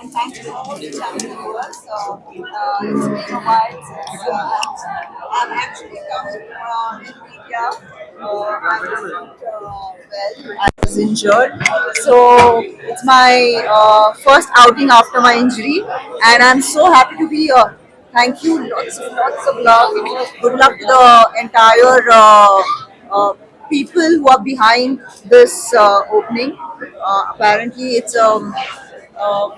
And thank you to all the channel viewers. It's been a while since I've actually come in media. I was not well. I was injured. So it's my first outing after my injury, and I'm so happy to be here. Thank you. Lots of love. Good luck to the entire people who are behind this opening. Apparently, uh,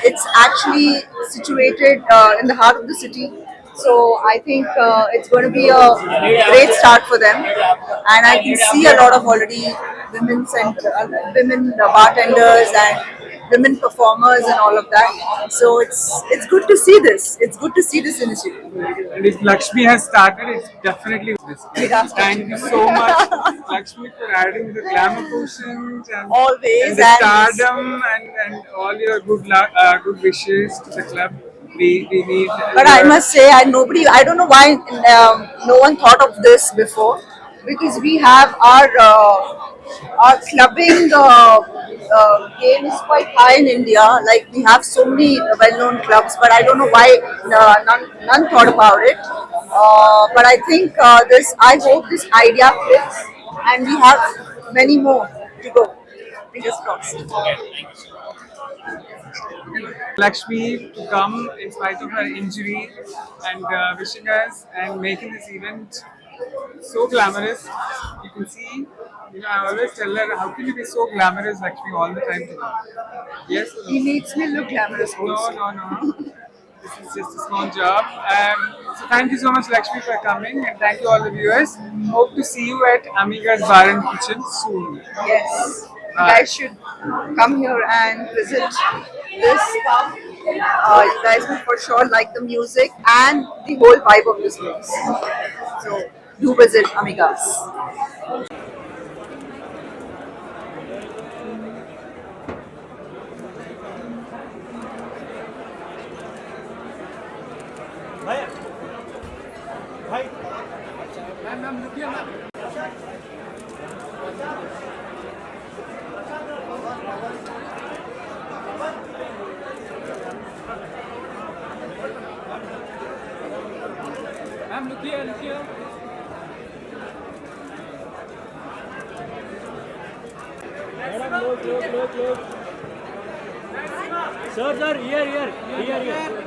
it's actually situated in the heart of the city. So I think it's going to be a great start for them, and I can see a lot of already women bartenders and women performers and all of that. So it's good to see this. It's good to see this initiative. And if Lakshmi has started, it's definitely this. Thank you so much, Lakshmi, for adding the glamour quotient and, Always, and the stardom and all your good luck, good wishes to the club. We need. But I must say, I don't know why no one thought of this before, because we have our clubbing game is quite high in India. Like we have so many well-known clubs, but I don't know why none thought about it. But I think I hope this idea fits, and we have many more to go. Fingers crossed. Lakshmi to come in spite of her injury and wishing us and making this event so glamorous. You can see, I always tell her, how can you be so glamorous, Lakshmi, all the time to her? Yes? He makes me look glamorous. No. This is just a small job. So thank you so much, Lakshmi, for coming, and thank you all the viewers. Hope to see you at Amigas Bar and Kitchen soon. Yes. You guys should come here and visit this pub. You guys will for sure like the music and the whole vibe of this place. So do visit Amigas. Ma'am, look here, look here. Madam, look. Sir, here.